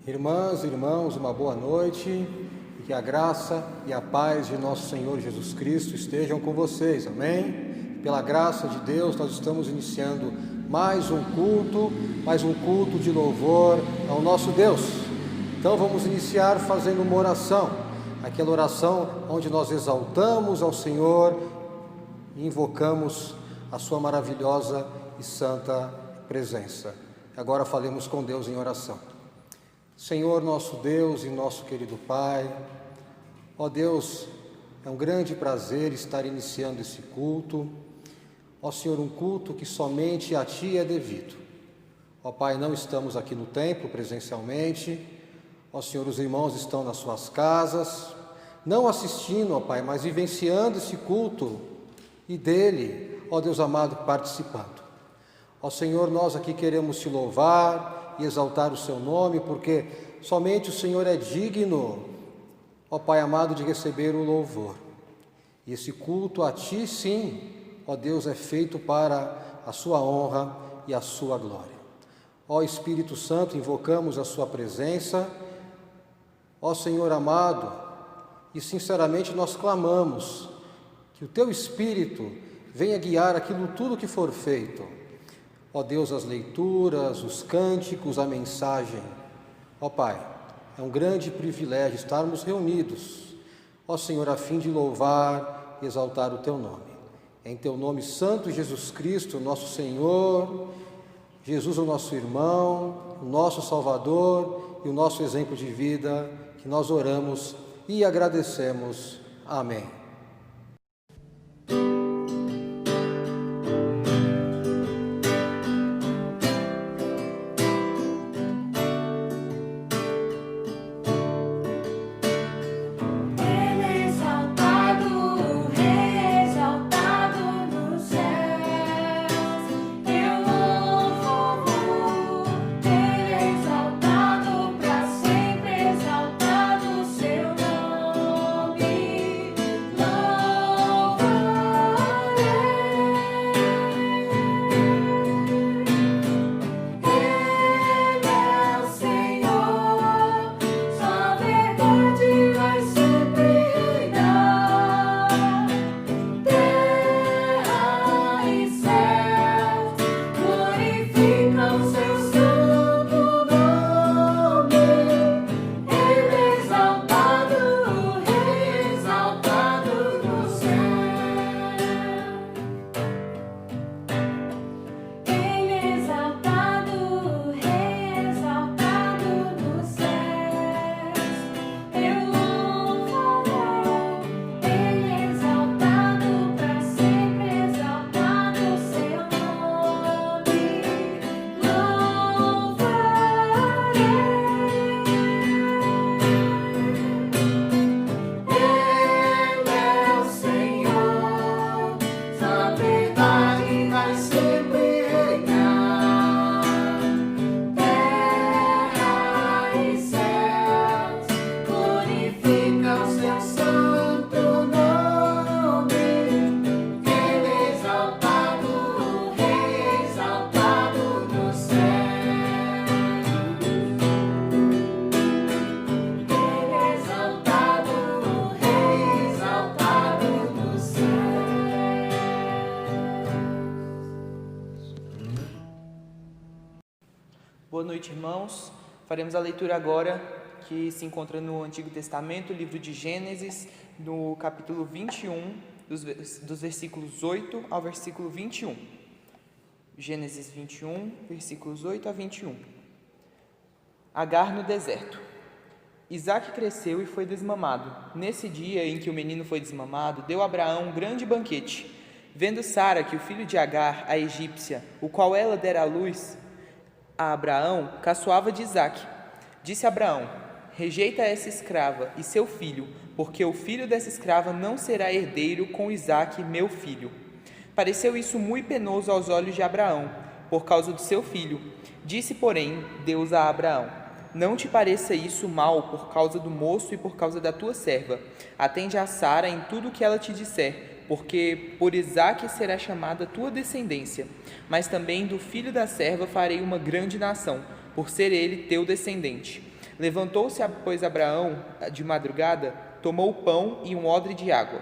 Irmãs e irmãos, uma boa noite e que a graça e a paz de nosso Senhor Jesus Cristo estejam com vocês, amém? Pela graça de Deus, nós estamos iniciando mais um culto de louvor ao nosso Deus. Então vamos iniciar fazendo uma oração, aquela oração onde nós exaltamos ao Senhor e invocamos a sua maravilhosa e santa presença. Agora falemos com Deus em oração. Senhor, nosso Deus e nosso querido Pai, ó Deus, é um grande prazer estar iniciando esse culto. Ó Senhor, um culto que somente a Ti é devido. Ó Pai, não estamos aqui no templo presencialmente. Ó Senhor, os irmãos estão nas suas casas, não assistindo, ó Pai, mas vivenciando esse culto e dele, ó Deus amado, participando. Ó Senhor, nós aqui queremos Te louvar e exaltar o Seu nome, porque somente o Senhor é digno, ó Pai amado, de receber o louvor. E esse culto a Ti, sim, ó Deus, é feito para a Sua honra e a Sua glória. Ó Espírito Santo, invocamos a Sua presença, ó Senhor amado, e sinceramente nós clamamos que o Teu Espírito venha guiar aquilo tudo que for feito. Ó Deus, as leituras, os cânticos, a mensagem. Ó Pai, é um grande privilégio estarmos reunidos, ó Senhor, a fim de louvar e exaltar o Teu nome. Em Teu nome santo, Jesus Cristo, nosso Senhor, Jesus, o nosso irmão, o nosso Salvador e o nosso exemplo de vida, que nós oramos e agradecemos. Amém. Boa noite, irmãos. Faremos a leitura agora que se encontra no Antigo Testamento, livro de Gênesis, no capítulo 21, dos versículos 8 ao versículo 21. Gênesis 21, versículos 8 a 21. Agar no deserto. Isaque cresceu e foi desmamado. Nesse dia em que o menino foi desmamado, deu Abraão um grande banquete. Vendo Sara que o filho de Agar, a egípcia, o qual ela dera à luz a Abraão, caçoava de Isaque. Disse Abraão: rejeita essa escrava e seu filho, porque o filho dessa escrava não será herdeiro com Isaque, meu filho. Pareceu isso muito penoso aos olhos de Abraão, por causa do seu filho. Disse, porém, Deus a Abraão: não te pareça isso mal por causa do moço e por causa da tua serva. Atende a Sara em tudo o que ela te disser, porque por Isaque será chamada tua descendência. Mas também do filho da serva farei uma grande nação, por ser ele teu descendente. Levantou-se, pois, Abraão de madrugada, tomou o pão e um odre de água,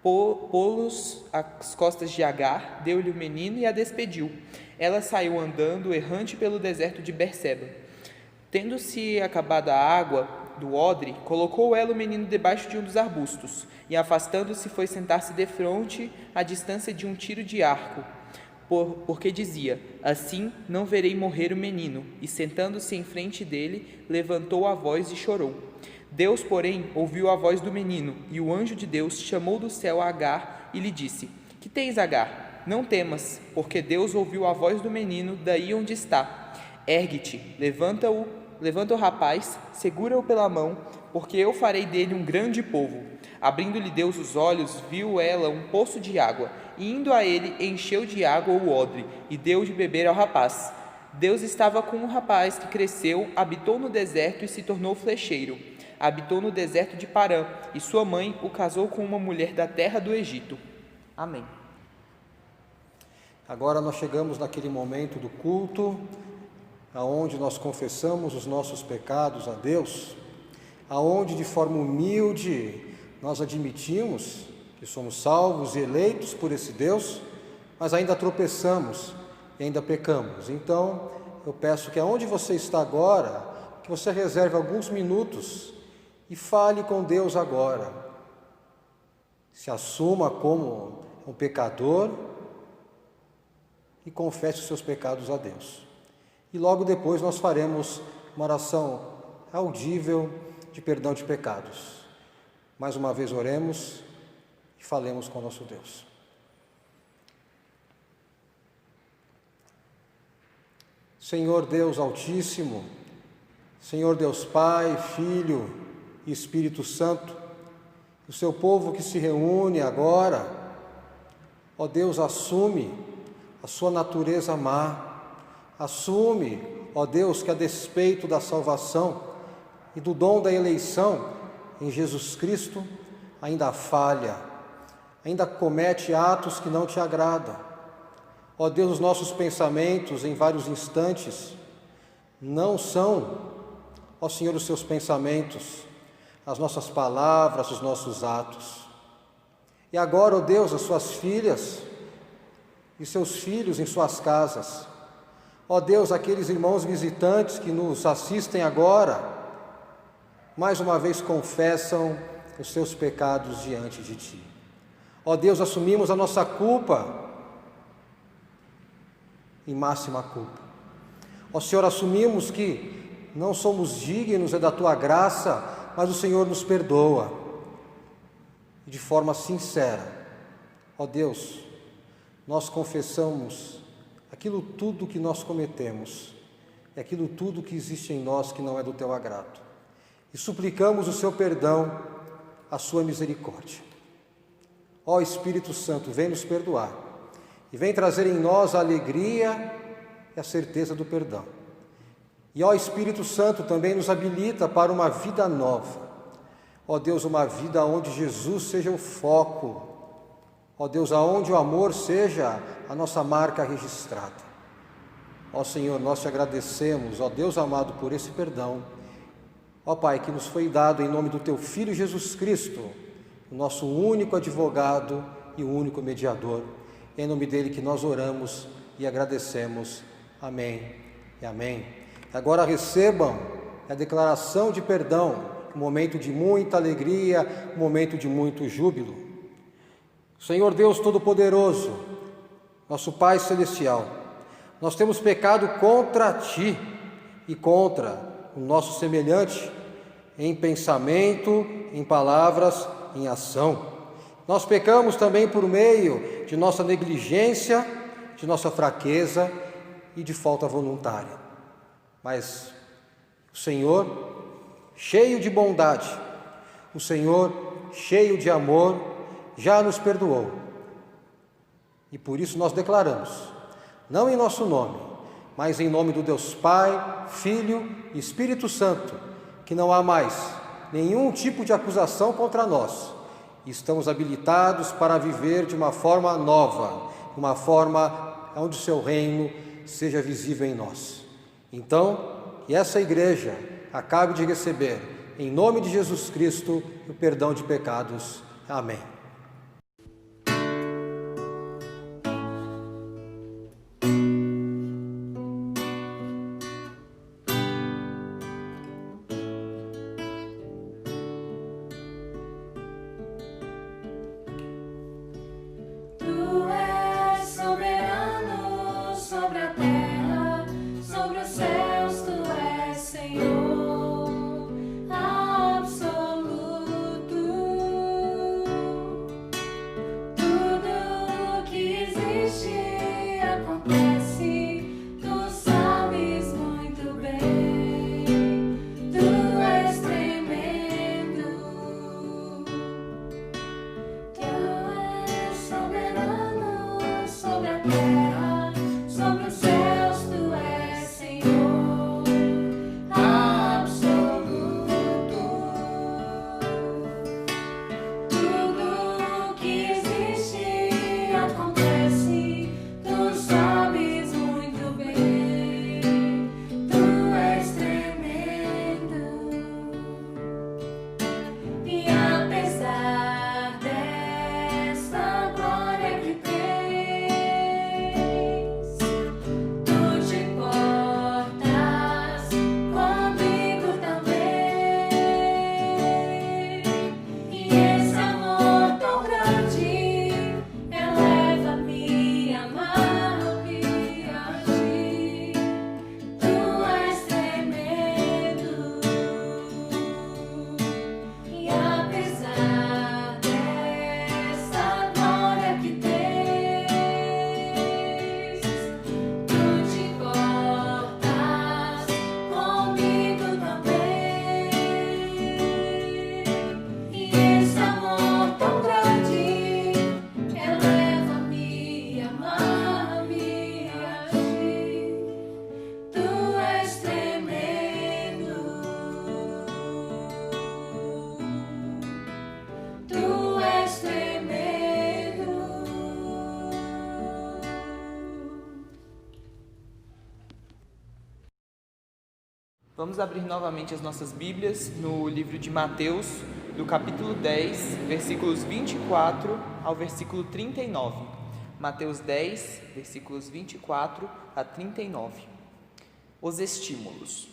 pô-los às costas de Agar, deu-lhe o menino e a despediu. Ela saiu andando, errante pelo deserto de Berseba. Tendo-se acabado a água do odre, colocou ela o menino debaixo de um dos arbustos, e afastando-se foi sentar-se defronte, à distância de um tiro de arco, porque dizia: assim não verei morrer o menino. E sentando-se em frente dele, levantou a voz e chorou. Deus, porém, ouviu a voz do menino, e o anjo de Deus chamou do céu a Agar e lhe disse: que tens, Agar? Não temas, porque Deus ouviu a voz do menino daí onde está. Ergue-te, levanta o rapaz, segura-o pela mão, porque eu farei dele um grande povo. Abrindo-lhe Deus os olhos, viu ela um poço de água, e indo a ele, encheu de água o odre, e deu de beber ao rapaz. Deus estava com o rapaz, que cresceu, habitou no deserto e se tornou flecheiro. Habitou no deserto de Parã, e sua mãe o casou com uma mulher da terra do Egito. Amém. Agora nós chegamos naquele momento do culto, aonde nós confessamos os nossos pecados a Deus, aonde de forma humilde nós admitimos que somos salvos e eleitos por esse Deus, mas ainda tropeçamos e ainda pecamos. Então, eu peço que aonde você está agora, que você reserve alguns minutos e fale com Deus agora. Se assuma como um pecador e confesse os seus pecados a Deus. E logo depois nós faremos uma oração audível de perdão de pecados. Mais uma vez oremos e falemos com o nosso Deus. Senhor Deus Altíssimo, Senhor Deus Pai, Filho e Espírito Santo, o seu povo que se reúne agora, ó Deus, assume a sua natureza má, assume, ó Deus, que a despeito da salvação e do dom da eleição em Jesus Cristo, ainda falha, ainda comete atos que não te agradam. Ó Deus, os nossos pensamentos em vários instantes não são, ó Senhor, os seus pensamentos, as nossas palavras, os nossos atos. E agora, ó Deus, as suas filhas e seus filhos em suas casas, ó Deus, aqueles irmãos visitantes que nos assistem agora, mais uma vez confessam os seus pecados diante de Ti. Ó Deus, assumimos a nossa culpa, em máxima culpa. Ó Senhor, assumimos que não somos dignos da Tua graça, mas o Senhor nos perdoa. E de forma sincera, ó Deus, nós confessamos aquilo tudo que nós cometemos, e aquilo tudo que existe em nós que não é do Teu agrado. E suplicamos o Seu perdão, a Sua misericórdia. Ó Espírito Santo, vem nos perdoar e vem trazer em nós a alegria e a certeza do perdão. E ó Espírito Santo, também nos habilita para uma vida nova. Ó Deus, uma vida onde Jesus seja o foco. Ó Deus, aonde o amor seja a nossa marca registrada. Ó Senhor, nós te agradecemos, ó Deus amado, por esse perdão. Ó Pai, que nos foi dado em nome do Teu Filho Jesus Cristo, o nosso único advogado e o único mediador. É em nome dele que nós oramos e agradecemos. Amém e amém. Agora recebam a declaração de perdão, um momento de muita alegria, um momento de muito júbilo. Senhor Deus Todo-Poderoso, nosso Pai Celestial, nós temos pecado contra Ti e contra o nosso semelhante em pensamento, em palavras, em ação. Nós pecamos também por meio de nossa negligência, de nossa fraqueza e de falta voluntária. Mas o Senhor, cheio de bondade, o Senhor, cheio de amor, já nos perdoou. E por isso nós declaramos, não em nosso nome, mas em nome do Deus Pai, Filho e Espírito Santo, que não há mais nenhum tipo de acusação contra nós. Estamos habilitados para viver de uma forma nova, uma forma onde o Seu reino seja visível em nós. Então, que essa igreja acabe de receber, em nome de Jesus Cristo, o perdão de pecados. Amém. Vamos abrir novamente as nossas Bíblias no livro de Mateus, do capítulo 10, versículos 24 ao versículo 39. Mateus 10, versículos 24 a 39. Os estímulos.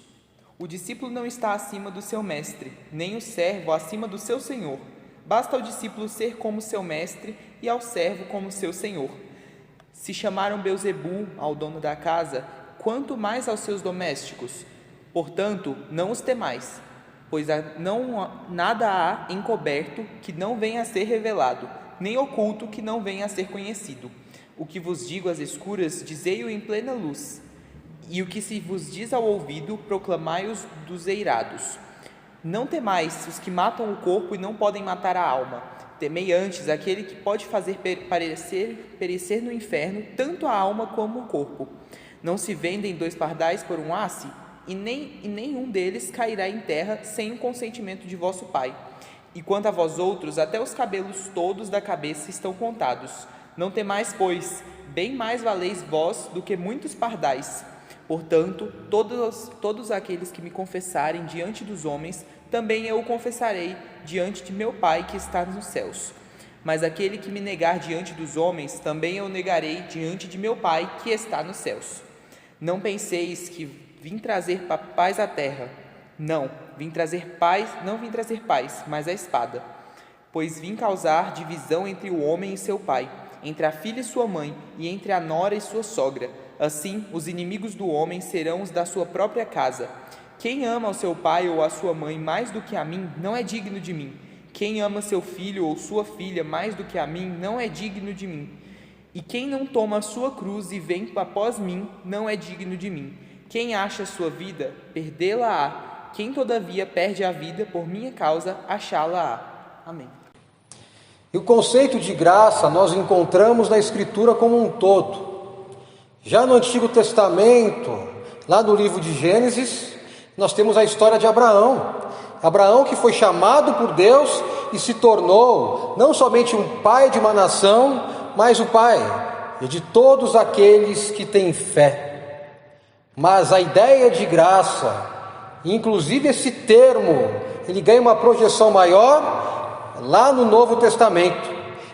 O discípulo não está acima do seu mestre, nem o servo acima do seu senhor. Basta ao discípulo ser como seu mestre e ao servo como seu senhor. Se chamaram Beelzebu ao dono da casa, quanto mais aos seus domésticos. Portanto, não os temais, pois nada há encoberto que não venha a ser revelado, nem oculto que não venha a ser conhecido. O que vos digo às escuras, dizei-o em plena luz, e o que se vos diz ao ouvido, proclamai-os dos eirados. Não temais os que matam o corpo e não podem matar a alma. Temei antes aquele que pode fazer perecer no inferno tanto a alma como o corpo. Não se vendem 2 pardais por um asse? E nenhum deles cairá em terra sem o consentimento de vosso Pai. E quanto a vós outros, até os cabelos todos da cabeça estão contados. Não temais, pois, bem mais valeis vós do que muitos pardais. Portanto, todos aqueles que me confessarem diante dos homens, também eu o confessarei diante de meu Pai que está nos céus. Mas aquele que me negar diante dos homens, também eu negarei diante de meu Pai que está nos céus. Não penseis que vim trazer paz à terra. Não vim trazer paz, mas a espada. Pois vim causar divisão entre o homem e seu pai, entre a filha e sua mãe, e entre a nora e sua sogra. Assim, os inimigos do homem serão os da sua própria casa. Quem ama ao seu pai ou a sua mãe mais do que a mim, não é digno de mim. Quem ama seu filho ou sua filha mais do que a mim, não é digno de mim. E quem não toma a sua cruz e vem após mim, não é digno de mim. Quem acha a sua vida, perdê-la-á. Quem, todavia, perde a vida por minha causa, achá-la-á. Amém. E o conceito de graça nós encontramos na Escritura como um todo. Já no Antigo Testamento, lá no livro de Gênesis, nós temos a história de Abraão. Abraão que foi chamado por Deus e se tornou não somente um pai de uma nação, mas o pai de todos aqueles que têm fé. Mas a ideia de graça Inclusive esse termo, ele ganha uma projeção maior lá no Novo Testamento,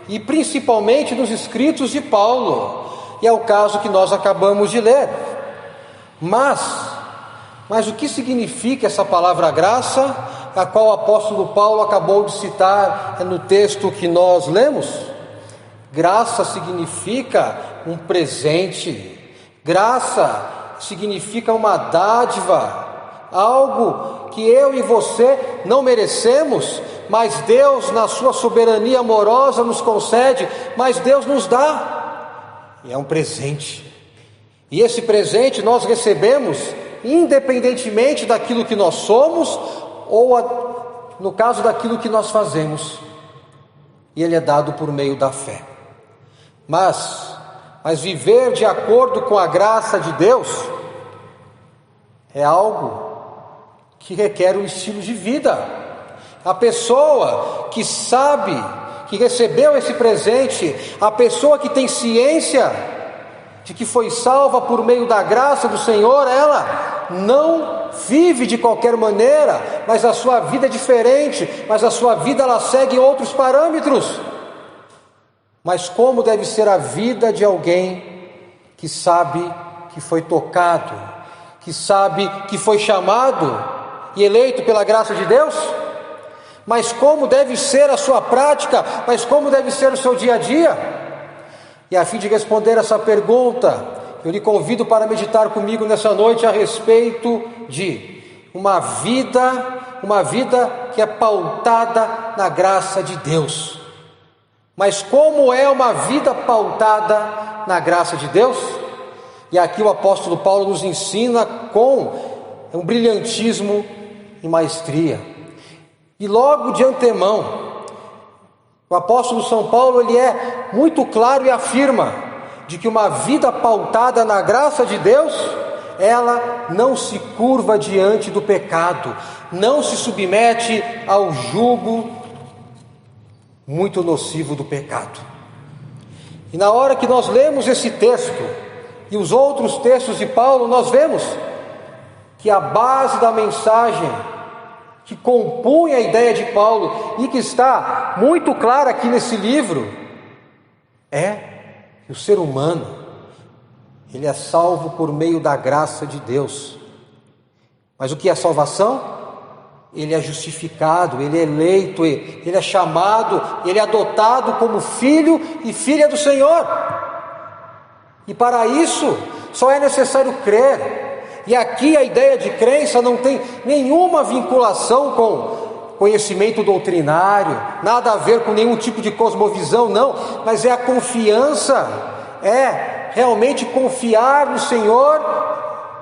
e principalmente nos escritos de Paulo, e é o caso que nós acabamos de ler. Mas o que significa essa palavra graça, a qual o apóstolo Paulo acabou de citar no texto que nós lemos? Graça significa um presente, graça significa uma dádiva, algo que eu e você não merecemos, mas Deus, na sua soberania amorosa, nos concede, mas Deus nos dá, e é um presente. E esse presente nós recebemos independentemente daquilo que nós somos, ou no caso daquilo que nós fazemos, e ele é dado por meio da fé. Mas viver de acordo com a graça de Deus é algo que requer um estilo de vida. A pessoa que sabe que recebeu esse presente, a pessoa que tem ciência de que foi salva por meio da graça do Senhor, ela não vive de qualquer maneira, mas a sua vida é diferente, mas a sua vida ela segue outros parâmetros. Mas como deve ser a vida de alguém que sabe que foi tocado, que sabe que foi chamado e eleito pela graça de Deus? Mas como deve ser a sua prática? Mas como deve ser o seu dia a dia? E a fim de responder essa pergunta, eu lhe convido para meditar comigo nessa noite a respeito de uma vida que é pautada na graça de Deus. Mas como é uma vida pautada na graça de Deus? E aqui o apóstolo Paulo nos ensina com um brilhantismo e maestria. E logo de antemão, o apóstolo São Paulo ele é muito claro e afirma de que uma vida pautada na graça de Deus, ela não se curva diante do pecado, não se submete ao jugo muito nocivo do pecado. E na hora que nós lemos esse texto e os outros textos de Paulo, nós vemos que a base da mensagem que compunha a ideia de Paulo e que está muito clara aqui nesse livro é que o ser humano ele é salvo por meio da graça de Deus. Mas o que é salvação? Ele é justificado, ele é eleito, ele é chamado, ele é adotado como filho e filha do Senhor. E para isso só é necessário crer. E aqui a ideia de crença não tem nenhuma vinculação com conhecimento doutrinário, nada a ver com nenhum tipo de cosmovisão, não, mas é a confiança, é realmente confiar no Senhor,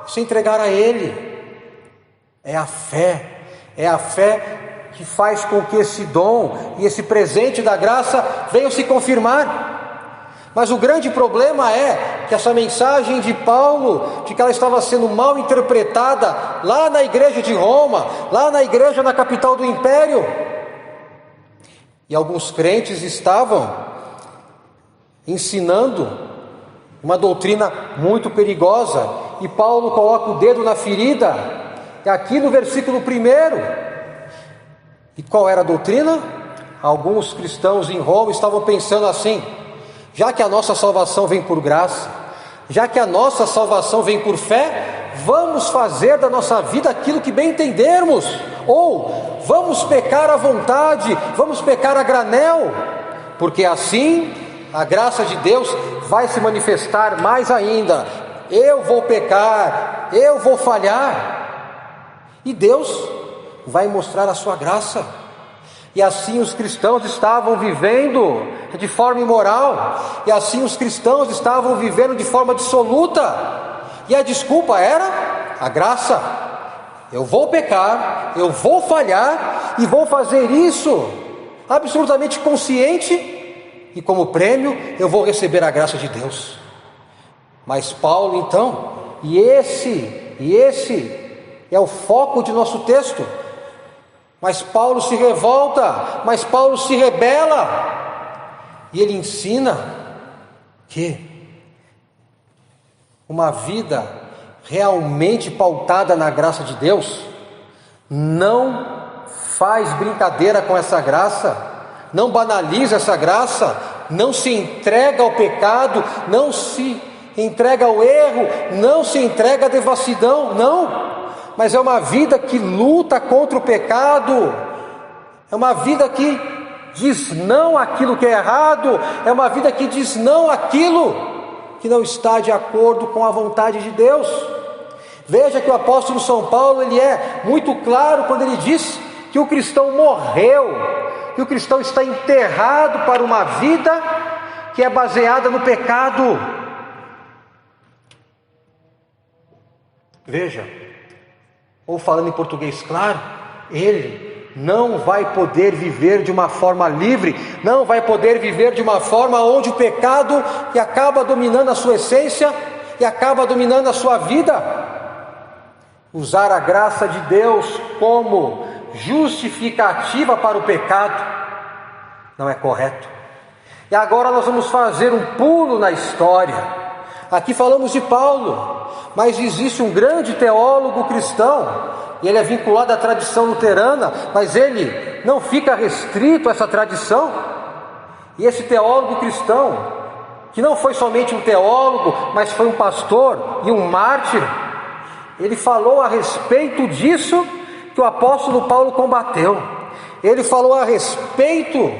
se entregar a Ele. É a fé que faz com que esse dom e esse presente da graça venham se confirmar. Mas o grande problema é que essa mensagem de Paulo, de que ela estava sendo mal interpretada lá na igreja de Roma, lá na igreja na capital do império, e alguns crentes estavam ensinando uma doutrina muito perigosa, e Paulo coloca o dedo na ferida, aqui no versículo 1. E qual era a doutrina? Alguns cristãos em Roma estavam pensando assim: já que a nossa salvação vem por graça, já que a nossa salvação vem por fé, vamos fazer da nossa vida aquilo que bem entendermos, ou vamos pecar à vontade, vamos pecar a granel, porque assim a graça de Deus vai se manifestar mais ainda. Eu vou pecar, eu vou falhar, e Deus vai mostrar a sua graça. E assim os cristãos estavam vivendo de forma imoral, e assim os cristãos estavam vivendo de forma dissoluta, e a desculpa era a graça. Eu vou pecar, eu vou falhar, e vou fazer isso absolutamente consciente, e como prêmio eu vou receber a graça de Deus. Mas Paulo então, e esse é o foco de nosso texto, mas Paulo se revolta, mas Paulo se rebela, e ele ensina que uma vida realmente pautada na graça de Deus, não faz brincadeira com essa graça, não banaliza essa graça, não se entrega ao pecado, não se entrega ao erro, não se entrega à devassidão, não, mas é uma vida que luta contra o pecado, é uma vida que diz não àquilo que é errado, é uma vida que diz não àquilo que não está de acordo com a vontade de Deus. Veja que o apóstolo São Paulo, ele é muito claro quando ele diz que o cristão morreu, que o cristão está enterrado para uma vida que é baseada no pecado. Veja, ou falando em português claro, ele não vai poder viver de uma forma livre, não vai poder viver de uma forma onde o pecado que acaba dominando a sua essência e acaba dominando a sua vida. Usar a graça de Deus como justificativa para o pecado não é correto. E agora nós vamos fazer um pulo na história. Aqui falamos de Paulo, mas existe um grande teólogo cristão, e ele é vinculado à tradição luterana, mas ele não fica restrito a essa tradição. E esse teólogo cristão, que não foi somente um teólogo, mas foi um pastor e um mártir, ele falou a respeito disso que o apóstolo Paulo combateu. Ele falou a respeito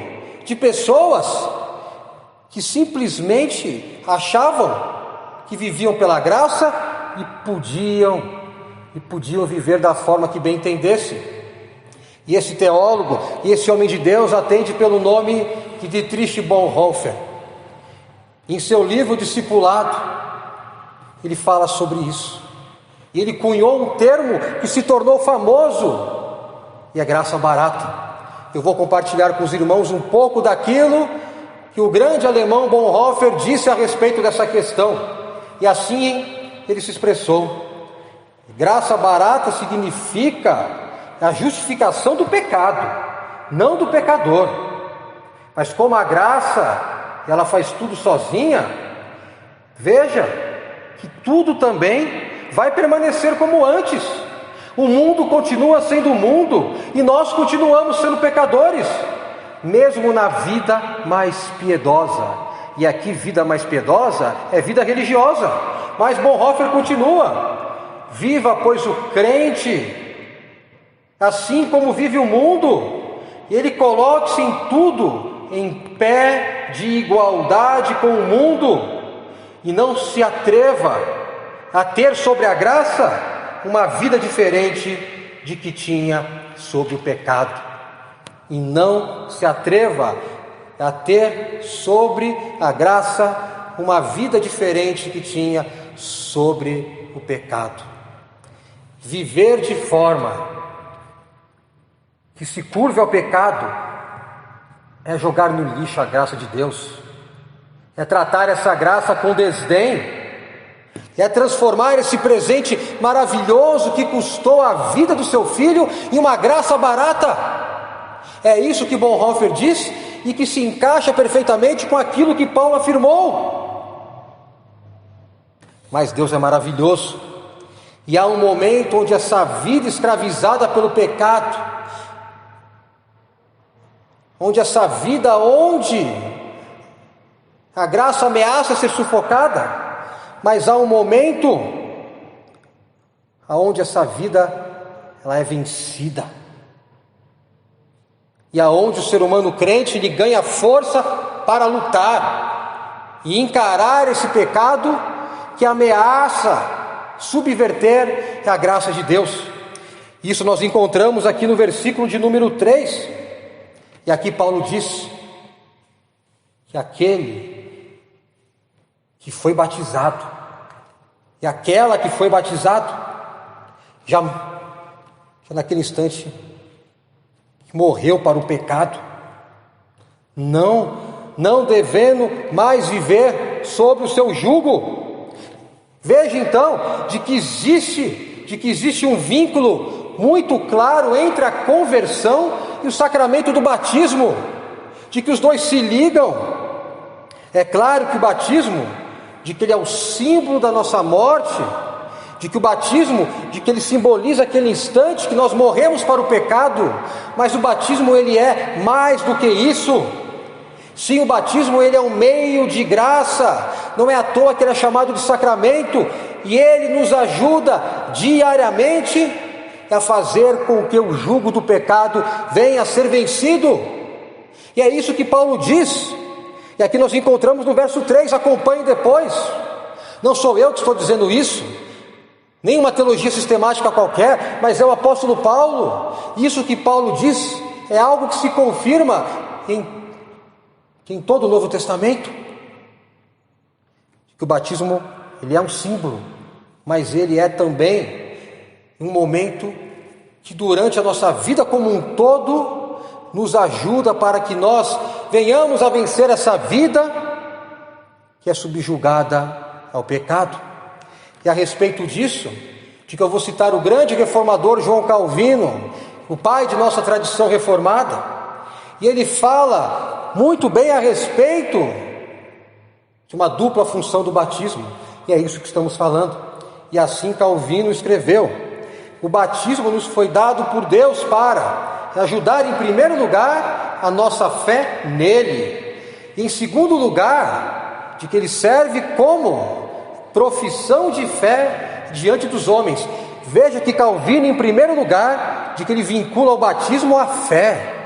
de pessoas que simplesmente achavam que viviam pela graça e podiam viver da forma que bem entendessem. E esse teólogo e esse homem de Deus atende pelo nome de Dietrich Bonhoeffer. Em seu livro Discipulado, ele fala sobre isso. E ele cunhou um termo que se tornou famoso, e é graça barata. Eu vou compartilhar com os irmãos um pouco daquilo que o grande alemão Bonhoeffer disse a respeito dessa questão. E assim ele se expressou: graça barata significa a justificação do pecado, não do pecador. Mas como a graça, ela faz tudo sozinha, veja que tudo também vai permanecer como antes. O mundo continua sendo o mundo e nós continuamos sendo pecadores, mesmo na vida mais piedosa. E aqui vida mais piedosa é vida religiosa. Mas Bonhoeffer continua: viva, pois, o crente assim como vive o mundo, e ele coloque-se em tudo em pé de igualdade com o mundo, e não se atreva a ter sobre a graça uma vida diferente de que tinha sobre o pecado. E não se atreva a ter sobre a graça uma vida diferente que tinha sobre o pecado. Viver de forma que se curve ao pecado é jogar no lixo a graça de Deus, é tratar essa graça com desdém, é transformar esse presente maravilhoso que custou a vida do seu filho em uma graça barata. É isso que Bonhoeffer diz e que se encaixa perfeitamente com aquilo que Paulo afirmou. Mas Deus é maravilhoso, e há um momento onde essa vida escravizada pelo pecado, onde essa vida onde a graça ameaça ser sufocada, mas há um momento onde essa vida ela é vencida, e aonde o ser humano crente ele ganha força para lutar e encarar esse pecado que ameaça subverter a graça de Deus. Isso nós encontramos aqui no versículo de número 3, e aqui Paulo diz que aquele que foi batizado e aquela que foi batizado já naquele instante morreu para o pecado, não devendo mais viver sob o seu jugo. Veja então de que existe um vínculo muito claro entre a conversão e o sacramento do batismo, de que os dois se ligam. É claro que o batismo, de que ele é o símbolo da nossa morte, de que o batismo, de que ele simboliza aquele instante que nós morremos para o pecado, mas o batismo ele é mais do que isso. Sim, o batismo ele é um meio de graça, não é à toa que ele é chamado de sacramento, e ele nos ajuda diariamente a fazer com que o jugo do pecado venha a ser vencido. E é isso que Paulo diz, e aqui nós encontramos no verso 3, acompanhe depois. Não sou eu que estou dizendo isso, nem uma teologia sistemática qualquer, mas é o apóstolo Paulo. Isso que Paulo diz é algo que se confirma em todo o Novo Testamento, que o batismo ele é um símbolo, mas ele é também um momento que durante a nossa vida como um todo nos ajuda para que nós venhamos a vencer essa vida que é subjugada ao pecado. E a respeito disso, de que eu vou citar o grande reformador João Calvino, o pai de nossa tradição reformada, e ele fala muito bem a respeito de uma dupla função do batismo, e é isso que estamos falando. E assim Calvino escreveu: o batismo nos foi dado por Deus para ajudar em primeiro lugar a nossa fé nele, e em segundo lugar, de que ele serve como profissão de fé diante dos homens. Veja que Calvino, em primeiro lugar, de que ele vincula o batismo à fé,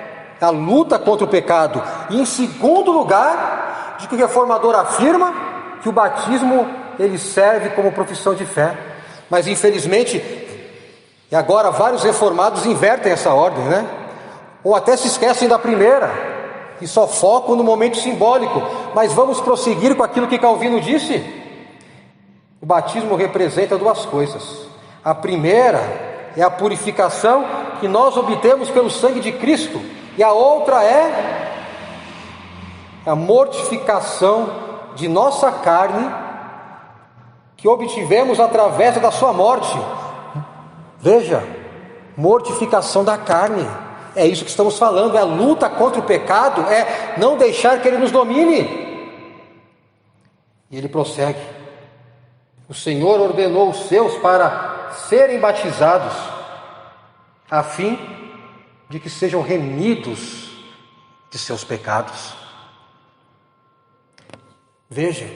a luta contra o pecado, e em segundo lugar, de que o reformador afirma que o batismo ele serve como profissão de fé. Mas infelizmente, e agora vários reformados invertem essa ordem, né? Ou até se esquecem da primeira e só focam no momento simbólico. Mas vamos prosseguir com aquilo que Calvino disse. O batismo representa duas coisas. A primeira é a purificação que nós obtemos pelo sangue de Cristo, e a outra é a mortificação de nossa carne que obtivemos através da sua morte. Veja, mortificação da carne, é isso que estamos falando, é a luta contra o pecado, é não deixar que ele nos domine. E ele prossegue: o Senhor ordenou os seus para serem batizados, a fim de que sejam remidos de seus pecados. Veja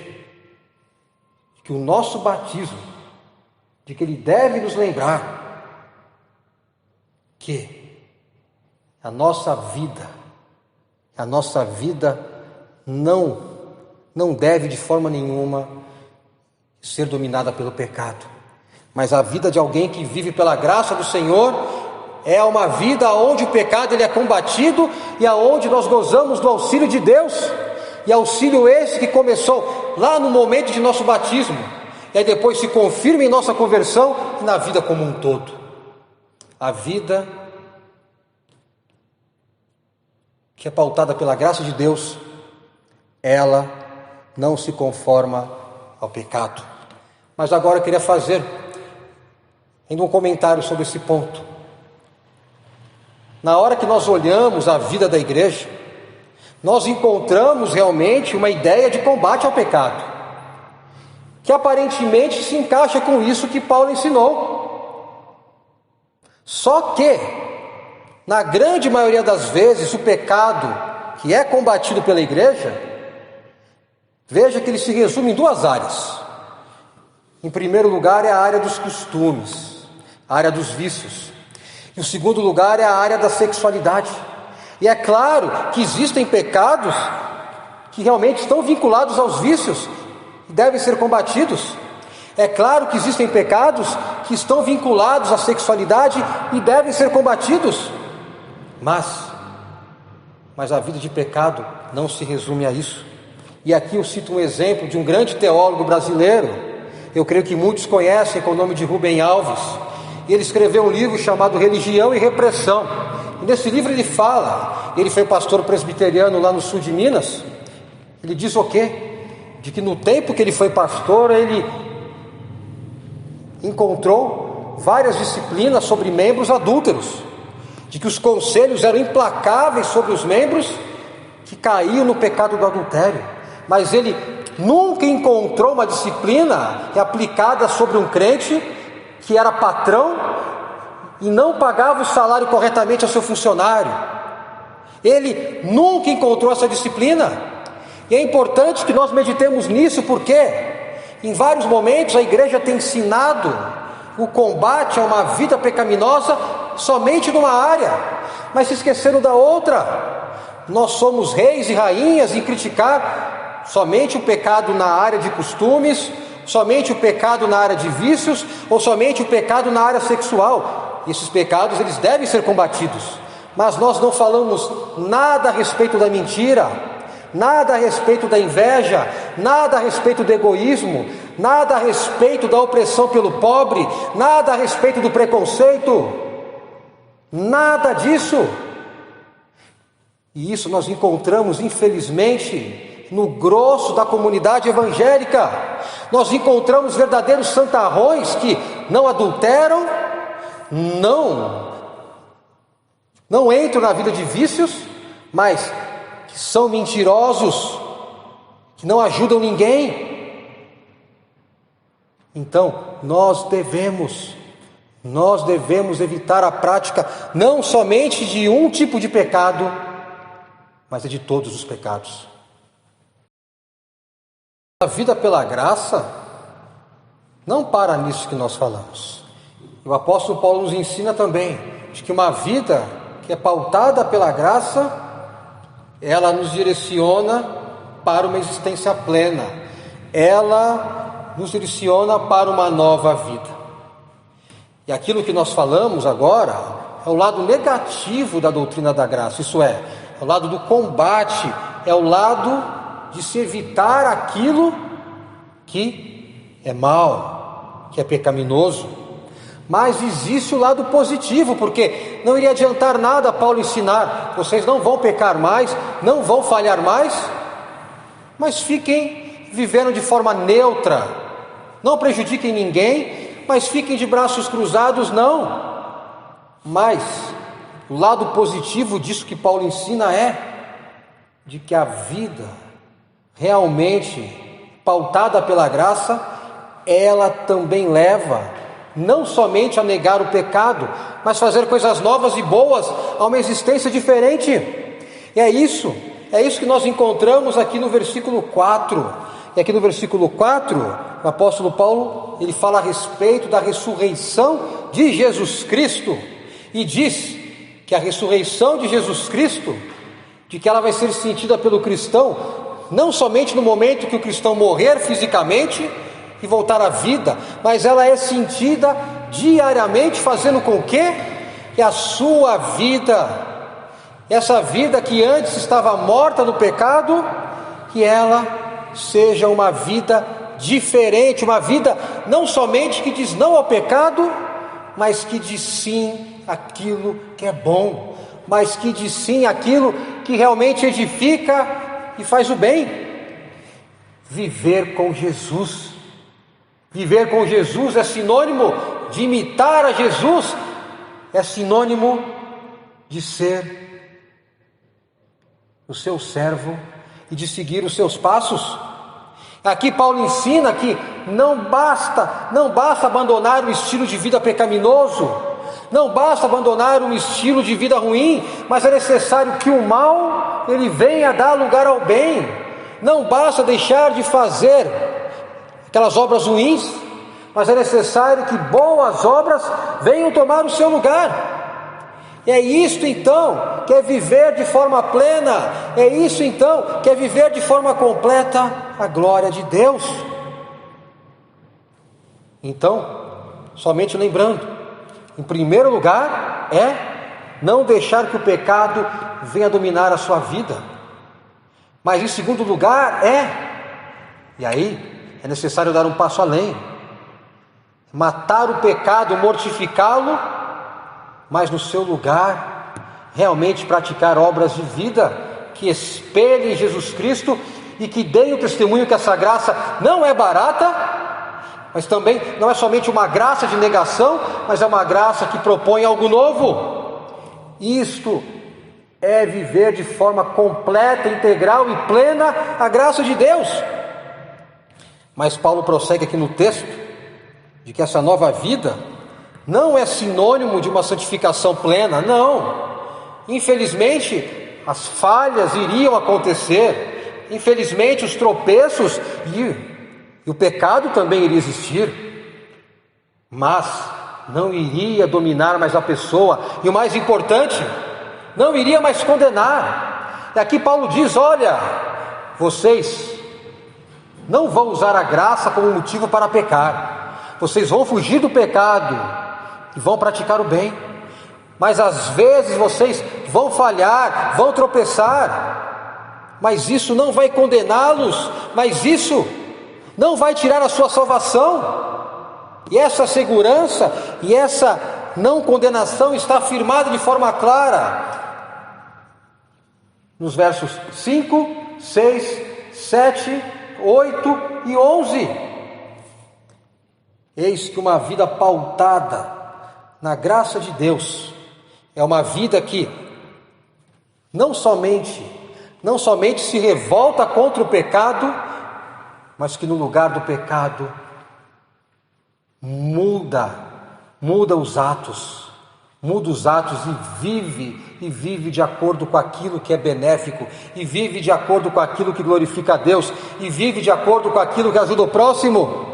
que o nosso batismo, de que ele deve nos lembrar que a nossa vida não deve de forma nenhuma ser dominada pelo pecado, mas a vida de alguém que vive pela graça do Senhor é uma vida onde o pecado ele é combatido e aonde nós gozamos do auxílio de Deus, e auxílio esse que começou lá no momento de nosso batismo, e aí depois se confirma em nossa conversão e na vida como um todo. A vida que é pautada pela graça de Deus, ela não se conforma ao pecado. Mas agora eu queria fazer ainda um comentário sobre esse ponto. Na hora que nós olhamos a vida da igreja, nós encontramos realmente uma ideia de combate ao pecado, que aparentemente se encaixa com isso que Paulo ensinou. Só que, na grande maioria das vezes, o pecado que é combatido pela igreja, veja que ele se resume em duas áreas. Em primeiro lugar é a área dos costumes, a área dos vícios. Em segundo lugar é a área da sexualidade. E é claro que existem pecados que realmente estão vinculados aos vícios e devem ser combatidos. É claro que existem pecados que estão vinculados à sexualidade e devem ser combatidos. Mas a vida de pecado não se resume a isso. E aqui eu cito um exemplo de um grande teólogo brasileiro, eu creio que muitos conhecem, com o nome de Rubem Alves. Ele escreveu um livro chamado Religião e Repressão. E nesse livro ele fala, ele foi pastor presbiteriano lá no sul de Minas. Ele diz o quê? De que no tempo que ele foi pastor, ele encontrou várias disciplinas sobre membros adúlteros, de que os conselhos eram implacáveis sobre os membros que caíam no pecado do adultério, mas ele nunca encontrou uma disciplina aplicada sobre um crente que era patrão e não pagava o salário corretamente ao seu funcionário. Ele nunca encontrou essa disciplina. E é importante que nós meditemos nisso, porque em vários momentos a igreja tem ensinado o combate a uma vida pecaminosa somente numa área, mas se esqueceram da outra. Nós somos reis e rainhas em criticar somente o pecado na área de costumes, somente o pecado na área de vícios, ou somente o pecado na área sexual. Esses pecados, eles devem ser combatidos, mas nós não falamos nada a respeito da mentira, nada a respeito da inveja, nada a respeito do egoísmo, nada a respeito da opressão pelo pobre, nada a respeito do preconceito, nada disso. E isso nós encontramos, infelizmente, no grosso da comunidade evangélica. Nós encontramos verdadeiros santarrões que não adulteram, não entram na vida de vícios, mas que são mentirosos, que não ajudam ninguém. Então, nós devemos evitar a prática não somente de um tipo de pecado, mas é de todos os pecados. A vida pela graça não para nisso que nós falamos. O apóstolo Paulo nos ensina também de que uma vida que é pautada pela graça, ela nos direciona para uma existência plena, ela nos direciona para uma nova vida. E aquilo que nós falamos agora é o lado negativo da doutrina da graça, isso é o lado do combate, é o lado de se evitar aquilo que é mal, que é pecaminoso. Mas existe o lado positivo, porque não iria adiantar nada Paulo ensinar: vocês não vão pecar mais, não vão falhar mais, mas fiquem vivendo de forma neutra, não prejudiquem ninguém, mas fiquem de braços cruzados, não. Mas o lado positivo disso que Paulo ensina é de que a vida realmente pautada pela graça, ela também leva não somente a negar o pecado, mas fazer coisas novas e boas, a uma existência diferente. E é isso que nós encontramos aqui no versículo 4. E aqui no versículo 4, o apóstolo Paulo, ele fala a respeito da ressurreição de Jesus Cristo, e diz que a ressurreição de Jesus Cristo, de que ela vai ser sentida pelo cristão, não somente no momento que o cristão morrer fisicamente e voltar à vida, mas ela é sentida diariamente, fazendo com que a sua vida, essa vida que antes estava morta no pecado, que ela seja uma vida diferente, uma vida não somente que diz não ao pecado, mas que diz sim àquilo que é bom, mas que diz sim àquilo que realmente edifica e faz o bem. Viver com Jesus. Viver com Jesus é sinônimo de imitar a Jesus, é sinônimo de ser o seu servo e de seguir os seus passos. Aqui Paulo ensina que não basta abandonar o estilo de vida pecaminoso, não basta abandonar um estilo de vida ruim, mas é necessário que o mal ele venha dar lugar ao bem. Não basta deixar de fazer aquelas obras ruins, mas é necessário que boas obras venham tomar o seu lugar. E é isto então que é viver de forma plena, é isso então que é viver de forma completa a glória de Deus. Então, somente lembrando, em primeiro lugar é não deixar que o pecado venha dominar a sua vida, mas em segundo lugar e aí é necessário dar um passo além, matar o pecado, mortificá-lo, mas no seu lugar, realmente praticar obras de vida que espelhem Jesus Cristo e que deem o testemunho que essa graça não é barata, mas também não é somente uma graça de negação, mas é uma graça que propõe algo novo. Isto é viver de forma completa, integral e plena a graça de Deus. Mas Paulo prossegue aqui no texto, de que essa nova vida, não é sinônimo de uma santificação plena, não. Infelizmente, as falhas iriam acontecer, infelizmente os tropeços e o pecado também iria existir, mas não iria dominar mais a pessoa, e o mais importante, não iria mais condenar. E aqui Paulo diz: olha, vocês não vão usar a graça como motivo para pecar, vocês vão fugir do pecado e vão praticar o bem, mas às vezes vocês vão falhar, vão tropeçar, mas isso não vai condená-los, mas isso não vai tirar a sua salvação. E essa segurança e essa não condenação está afirmada de forma clara nos versos 5, 6, 7, 8 e 11. Eis que uma vida pautada na graça de Deus é uma vida que não somente se revolta contra o pecado, mas que no lugar do pecado muda os atos e vive de acordo com aquilo que é benéfico, e vive de acordo com aquilo que glorifica a Deus, e vive de acordo com aquilo que ajuda o próximo.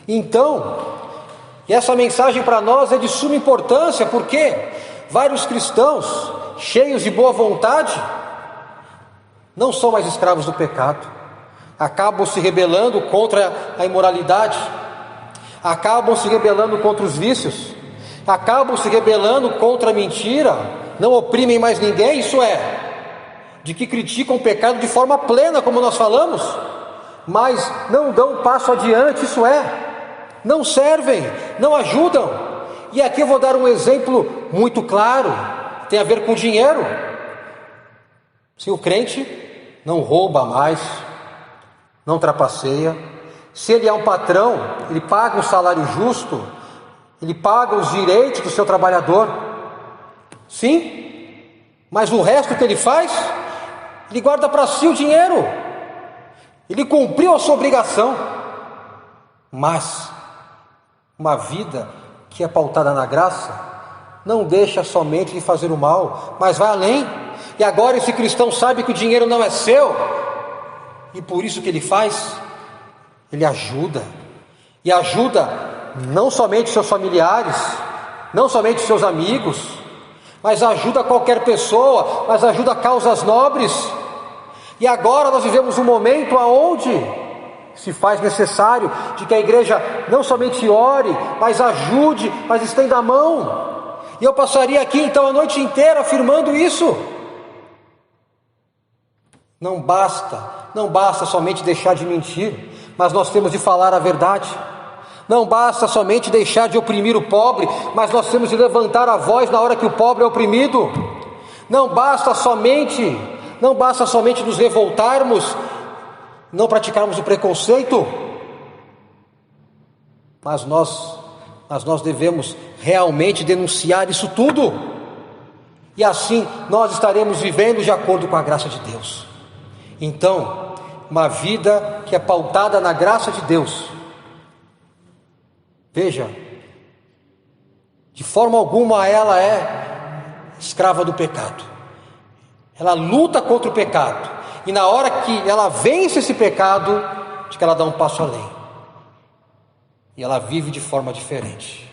Então, essa mensagem para nós é de suma importância, porque vários cristãos cheios de boa vontade não são mais escravos do pecado, acabam se rebelando contra a imoralidade, acabam se rebelando contra os vícios, acabam se rebelando contra a mentira, não oprimem mais ninguém, isso é, de que criticam o pecado de forma plena, como nós falamos, mas não dão um passo adiante, isso é, não servem, não ajudam. E aqui eu vou dar um exemplo muito claro, tem a ver com dinheiro. Se o crente não rouba mais, não trapaceia, se ele é um patrão, ele paga um salário justo, ele paga os direitos do seu trabalhador, sim, mas o resto que ele faz, ele guarda para si o dinheiro, ele cumpriu a sua obrigação. Mas uma vida que é pautada na graça não deixa somente de fazer o mal, mas vai além. E agora esse cristão sabe que o dinheiro não é seu, e por isso que ele faz, ele ajuda, e ajuda não somente seus familiares, não somente seus amigos, mas ajuda qualquer pessoa, mas ajuda causas nobres. E agora nós vivemos um momento onde se faz necessário de que a igreja não somente ore, mas ajude, mas estenda a mão. E eu passaria aqui então a noite inteira afirmando isso. Não basta somente deixar de mentir, mas nós temos de falar a verdade. Não basta somente deixar de oprimir o pobre, mas nós temos de levantar a voz na hora que o pobre é oprimido. Não basta somente nos revoltarmos, não praticarmos o preconceito, mas nós devemos realmente denunciar isso tudo, e assim nós estaremos vivendo de acordo com a graça de Deus. Então, uma vida que é pautada na graça de Deus, veja, de forma alguma ela é escrava do pecado, ela luta contra o pecado, e na hora que ela vence esse pecado, de que ela dá um passo além, e ela vive de forma diferente,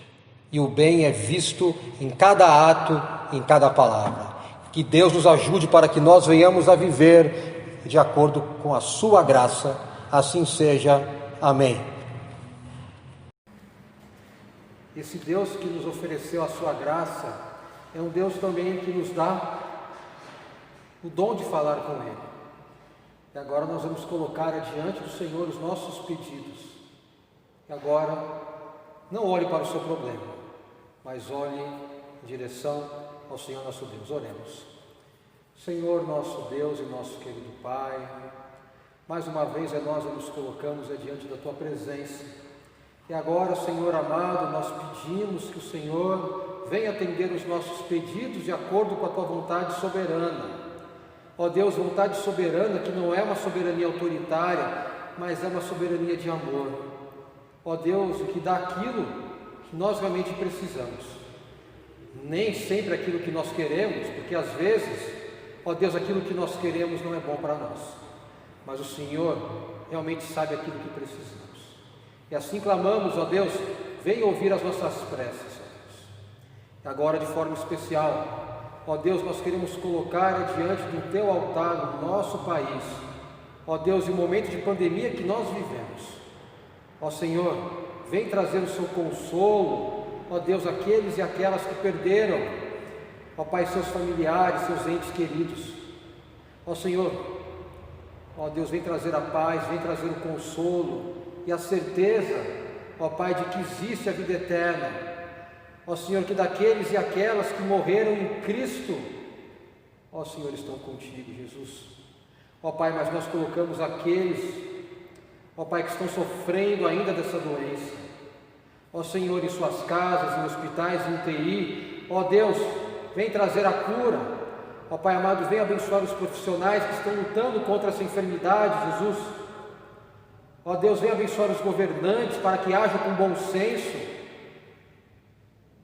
e o bem é visto em cada ato, em cada palavra. Que Deus nos ajude para que nós venhamos a viver de acordo com a sua graça, assim seja, amém. Esse Deus que nos ofereceu a sua graça, é um Deus também que nos dá o dom de falar com Ele. E agora nós vamos colocar adiante do Senhor os nossos pedidos. E agora, não olhe para o seu problema, mas olhe em direção ao Senhor nosso Deus. Oremos. Senhor nosso Deus e nosso querido Pai, mais uma vez nós nos colocamos diante da Tua presença. E agora, Senhor amado, nós pedimos que o Senhor venha atender os nossos pedidos de acordo com a Tua vontade soberana. Ó Deus, vontade soberana que não é uma soberania autoritária, mas é uma soberania de amor. Ó Deus, que dá aquilo que nós realmente precisamos. Nem sempre aquilo que nós queremos, porque às vezes, ó Deus, aquilo que nós queremos não é bom para nós, mas o Senhor realmente sabe aquilo que precisamos. E assim clamamos, ó Deus, venha ouvir as nossas preces, ó Deus. E agora, de forma especial, ó Deus, nós queremos colocar diante do Teu altar no nosso país, ó Deus, em momento de pandemia que nós vivemos. Ó Senhor, vem trazer o Seu consolo, ó Deus, aqueles e aquelas que perderam, ó Pai, seus familiares, seus entes queridos. Ó Senhor, ó Deus, vem trazer a paz, vem trazer o consolo e a certeza, ó Pai, de que existe a vida eterna. Ó Senhor, que daqueles e aquelas que morreram em Cristo, ó Senhor, estão contigo, Jesus. Ó Pai, mas nós colocamos aqueles, ó Pai, que estão sofrendo ainda dessa doença. Ó Senhor, em suas casas, em hospitais, em UTI, ó Deus, vem trazer a cura. Ó Pai amado, vem abençoar os profissionais que estão lutando contra essa enfermidade, Jesus. Ó Deus, vem abençoar os governantes para que haja com bom senso.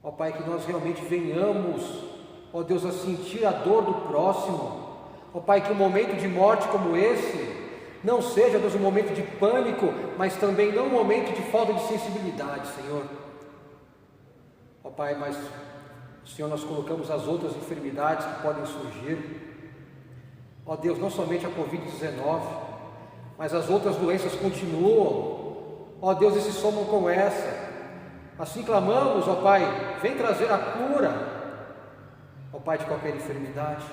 Ó Pai, que nós realmente venhamos, ó Deus, a sentir a dor do próximo. Ó Pai, que um momento de morte como esse não seja, Deus, um momento de pânico, mas também não um momento de falta de sensibilidade, Senhor. Ó Pai, mas, Senhor, nós colocamos as outras enfermidades que podem surgir. Ó Deus, não somente a Covid-19, mas as outras doenças continuam. Ó Deus, e se somam com essa. Assim clamamos, ó Pai, vem trazer a cura, ó Pai, de qualquer enfermidade.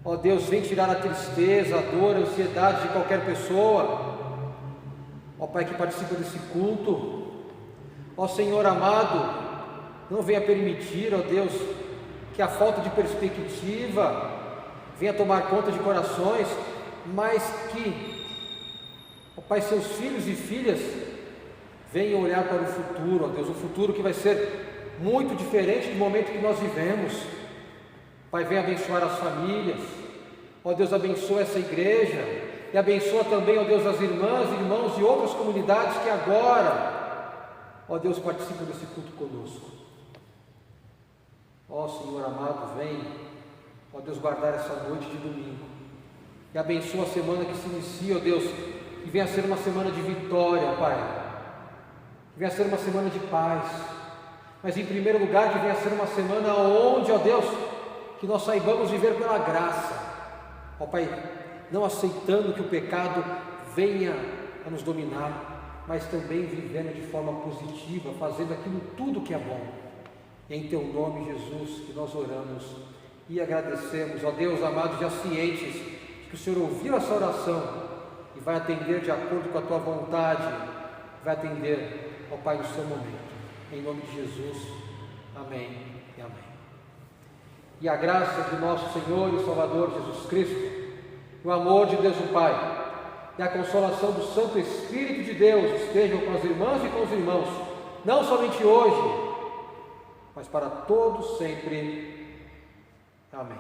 Ó Deus, vem tirar a tristeza, a dor, a ansiedade de qualquer pessoa, ó Pai, que participa desse culto. Ó Senhor amado, não venha permitir, ó Deus, que a falta de perspectiva venha tomar conta de corações, mas que, ó Pai, seus filhos e filhas venham olhar para o futuro, ó Deus, um futuro que vai ser muito diferente do momento que nós vivemos. Pai, vem abençoar as famílias, ó Deus, abençoa essa igreja, e abençoa também, ó Deus, as irmãs e irmãos de outras comunidades que agora, ó Deus, participam desse culto conosco. Ó Senhor amado, vem, ó Deus, guardar essa noite de domingo, e abençoa a semana que se inicia, ó Deus, que venha a ser uma semana de vitória, Pai, que venha a ser uma semana de paz, mas em primeiro lugar que venha a ser uma semana onde, ó Deus, que nós saibamos viver pela graça, ó Pai, não aceitando que o pecado venha a nos dominar, mas também vivendo de forma positiva, fazendo aquilo tudo que é bom. Em Teu nome, Jesus, que nós oramos e agradecemos, ó Deus amado, já cientes de que o Senhor ouviu essa oração e vai atender de acordo com a Tua vontade, vai atender, ó Pai, no seu momento. Em nome de Jesus, amém e amém. E a graça de nosso Senhor e Salvador Jesus Cristo, o amor de Deus o Pai e a consolação do Santo Espírito de Deus estejam com as irmãs e com os irmãos, não somente hoje, mas para todos sempre. Amém.